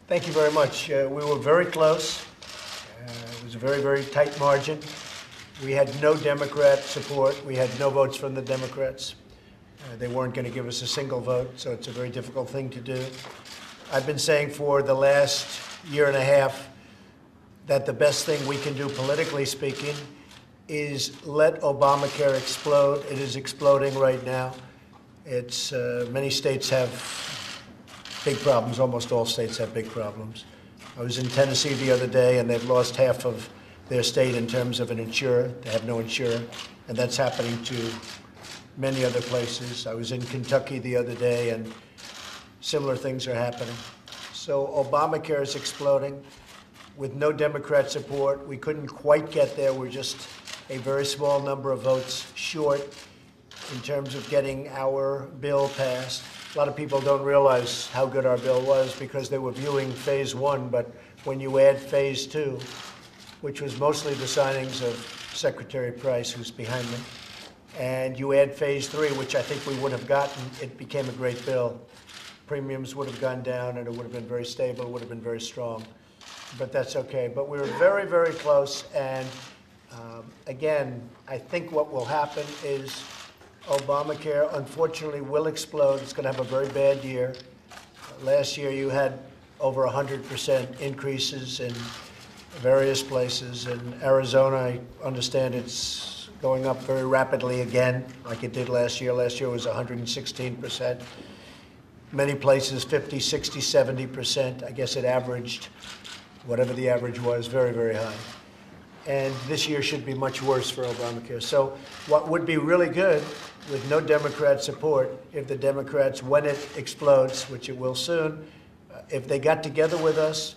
Thank you very much. We were very close. It was a very, very tight margin. We had no Democrat support. We had no votes from the Democrats. They weren't going to give us a single vote, so it's a very difficult thing to do. I've been saying for the last year and a half that the best thing we can do, politically speaking, is let Obamacare explode. It is exploding right now. It's many states have big problems. Almost all states have big problems. I was in Tennessee the other day, and they've lost half of their state in terms of an insurer. They have no insurer, and that's happening to many other places. I was in Kentucky the other day, and similar things are happening. So Obamacare is exploding. With no Democrat support, we couldn't quite get there. We're just a very small number of votes short in terms of getting our bill passed. A lot of people don't realize how good our bill was because they were viewing phase one, but when you add phase two, which was mostly the signings of Secretary Price, who's behind me, and you add phase three, which I think we would have gotten, it became a great bill. Premiums would have gone down, and it would have been very stable, it would have been very strong. But that's okay. But we were very, very close, and again, I think what will happen is Obamacare, unfortunately, will explode. It's going to have a very bad year. Last year, you had over 100% increases in various places. In Arizona, I understand it's going up very rapidly again, like it did last year. Last year was 116%. Many places, 50, 60, 70%. I guess it averaged, whatever the average was, very, very high. And this year should be much worse for Obamacare. So what would be really good with no Democrat support, if the Democrats, when it explodes, which it will soon, if they got together with us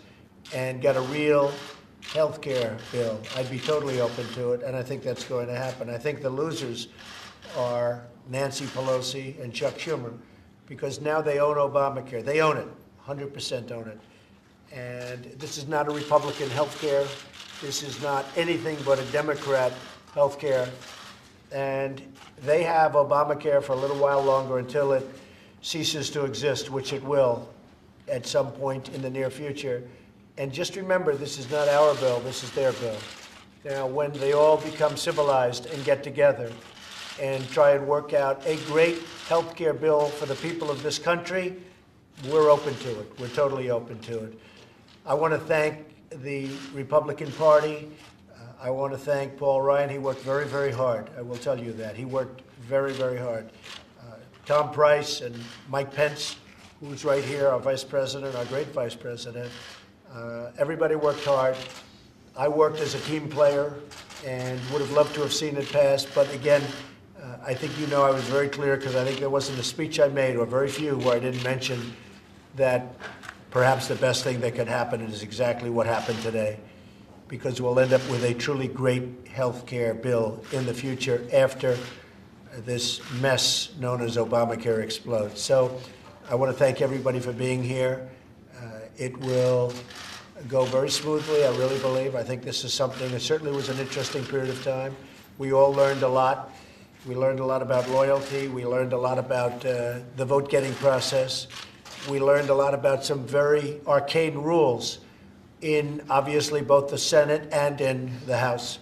and got a real health care bill, I'd be totally open to it, and I think that's going to happen. I think the losers are Nancy Pelosi and Chuck Schumer, because now they own Obamacare. They own it, 100% own it. And this is not a Republican health care. This is not anything but a Democrat health care. And they have Obamacare for a little while longer until it ceases to exist, which it will at some point in the near future. And just remember, this is not our bill, this is their bill. Now, when they all become civilized and get together and try and work out a great health care bill for the people of this country, we're open to it. We're totally open to it. I want to thank the Republican Party. I want to thank Paul Ryan. He worked very, very hard. I will tell you that. He worked very, very hard. Tom Price and Mike Pence, who's right here, our vice president, our great vice president. Everybody worked hard. I worked as a team player and would have loved to have seen it pass. But again, I think you know I was very clear, because I think there wasn't a speech I made, or very few, where I didn't mention that perhaps the best thing that could happen is exactly what happened today, because we'll end up with a truly great health care bill in the future after this mess known as Obamacare explodes. So I want to thank everybody for being here. It will go very smoothly, I really believe. I think this is something, it certainly was an interesting period of time. We all learned a lot. We learned a lot about loyalty. We learned a lot about the vote-getting process. We learned a lot about some very arcane rules in, obviously, both the Senate and in the House.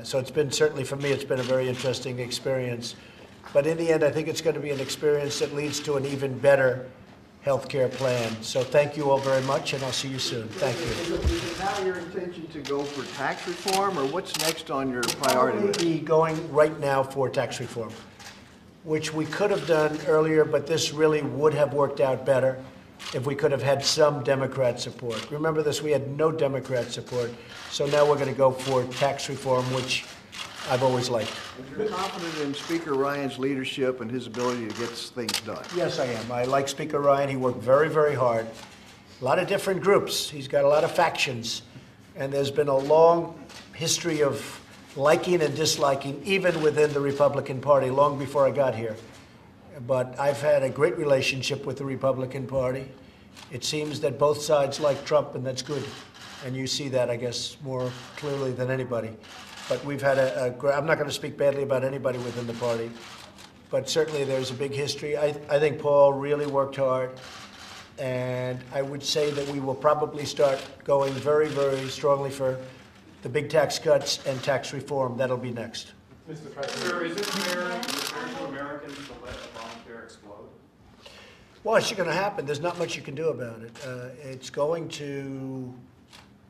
So it's been, certainly for me, it's been a very interesting experience. But in the end, I think it's going to be an experience that leads to an even better health care plan. So thank you all very much, and I'll see you soon. Thank you. Is it now your intention to go for tax reform, or what's next on your priority list? We'll be going right now for tax reform, which we could have done earlier, but this really would have worked out better if we could have had some Democrat support. Remember this, we had no Democrat support, so now we're going to go for tax reform, which I've always liked. You're confident in Speaker Ryan's leadership and his ability to get things done? Yes, I am. I like Speaker Ryan. He worked very, very hard. A lot of different groups. He's got a lot of factions, and there's been a long history of liking and disliking, even within the Republican Party, long before I got here. But I've had a great relationship with the Republican Party. It seems that both sides like Trump, and that's good. And you see that, I guess, more clearly than anybody. But we've had I'm not going to speak badly about anybody within the party, but certainly there's a big history. I think Paul really worked hard. And I would say that we will probably start going very, very strongly for the big tax cuts and tax reform. That'll be next. Mr. President. Sir, is it fair to Americans to let Obamacare explode? Well, it's going to happen. There's not much you can do about it.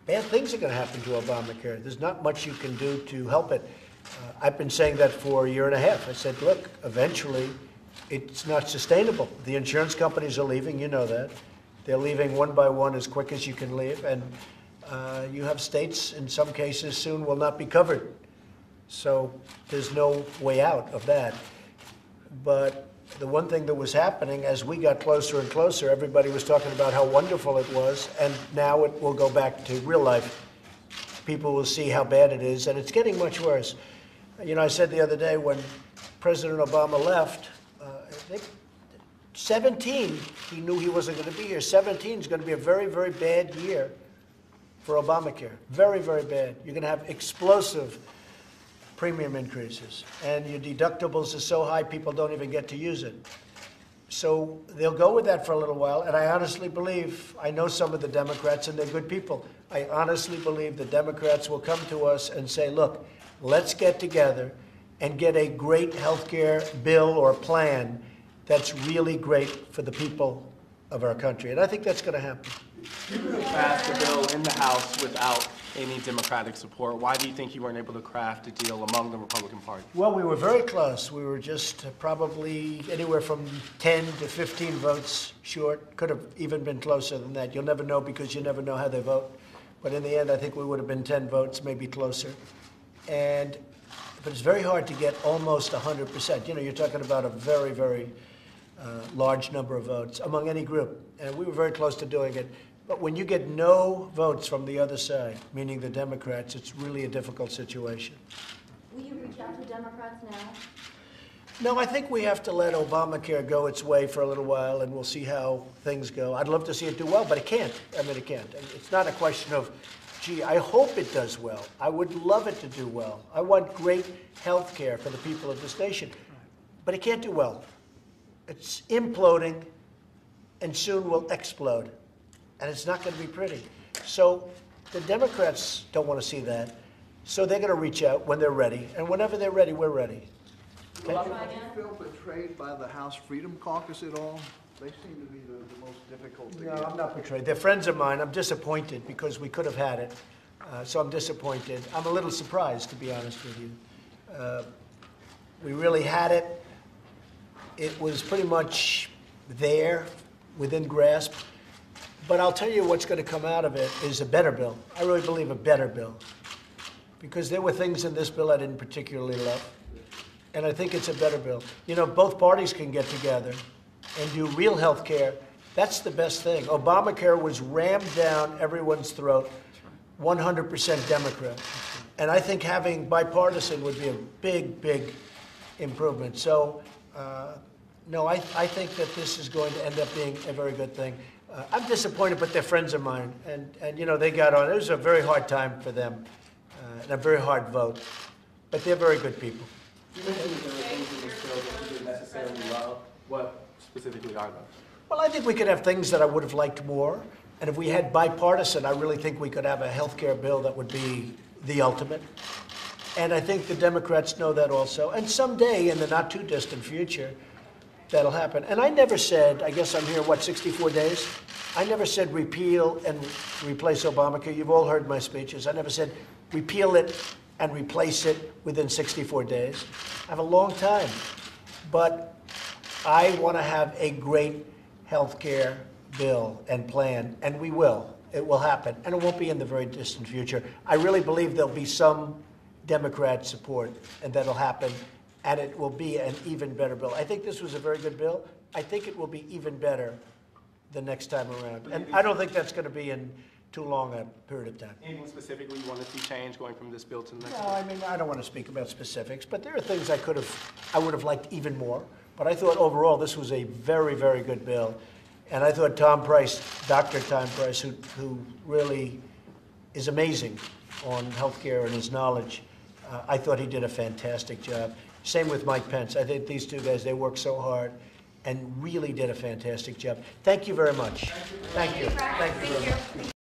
Bad things are going to happen to Obamacare. There's not much you can do to help it. I've been saying that for a year and a half. I said, look, eventually it's not sustainable. The insurance companies are leaving, you know that. They're leaving one by one as quick as you can leave. And you have states, in some cases, soon will not be covered. So there's no way out of that. But the one thing that was happening as we got closer and closer, everybody was talking about how wonderful it was, and now it will go back to real life. People will see how bad it is, and it's getting much worse. You know, I said the other day when President Obama left, I think 17, he knew he wasn't going to be here. 17 is going to be a very, very bad year for Obamacare. Very, very bad. You're going to have explosive premium increases, and your deductibles are so high people don't even get to use it. So they'll go with that for a little while, and I honestly believe, I know some of the Democrats, and they're good people. I honestly believe the Democrats will come to us and say, look, let's get together and get a great health care bill or plan that's really great for the people of our country. And I think that's going to happen. You passed a bill in the House without any Democratic support. Why do you think you weren't able to craft a deal among the Republican Party? Well, we were very close. We were just probably anywhere from 10 to 15 votes short. Could have even been closer than that. You'll never know because you never know how they vote. But in the end, I think we would have been 10 votes, maybe closer. But it's very hard to get almost 100%. You know, you're talking about a very, very large number of votes among any group. And we were very close to doing it. But when you get no votes from the other side, meaning the Democrats, it's really a difficult situation. Will you reach out to Democrats now? No, I think we have to let Obamacare go its way for a little while, and we'll see how things go. I'd love to see it do well, but it can't. I mean, it can't. It's not a question of, gee, I hope it does well. I would love it to do well. I want great health care for the people of this nation. But it can't do well. It's imploding, and soon will explode. And it's not going to be pretty. So the Democrats don't want to see that. So they're going to reach out when they're ready. And whenever they're ready, we're ready. Do you feel betrayed by the House Freedom Caucus at all? They seem to be the most difficult to No, get. I'm not betrayed. They're friends of mine. I'm disappointed because we could have had it. So I'm disappointed. I'm a little surprised, to be honest with you. We really had it. It was pretty much there, within grasp. But I'll tell you what's going to come out of it is a better bill. I really believe a better bill. Because there were things in this bill I didn't particularly love. And I think it's a better bill. You know, both parties can get together and do real health care. That's the best thing. Obamacare was rammed down everyone's throat, 100% Democrat. And I think having bipartisan would be a big, big improvement. So, no, I think that this is going to end up being a very good thing. I'm disappointed, but they're friends of mine. And you know, they got on. It was a very hard time for them, and a very hard vote. But they're very good people. You mentioned there are things in this bill that you didn't necessarily love. What specifically are those? Well, I think we could have things that I would have liked more. And if we had bipartisan, I really think we could have a health care bill that would be the ultimate. And I think the Democrats know that also. And someday, in the not-too-distant future, that'll happen. And I never said, I guess I'm here, 64 days? I never said repeal and replace Obamacare. You've all heard my speeches. I never said repeal it and replace it within 64 days. I have a long time. But I want to have a great health care bill and plan, and we will. It will happen, and it won't be in the very distant future. I really believe there'll be some Democrat support, and that'll happen. And it will be an even better bill. I think this was a very good bill. I think it will be even better the next time around. And I don't think that's going to be in too long a period of time. Anything specifically you want to see change going from this bill to the next No, bill? I mean, I don't want to speak about specifics, but there are things I would have liked even more. But I thought overall this was a very, very good bill. And I thought Tom Price, Dr. Tom Price, who really is amazing on healthcare and his knowledge, I thought he did a fantastic job. Same with Mike Pence. I think these two guys, they work so hard. and really did a fantastic job. Thank you very much. Thank you. Thank you very much.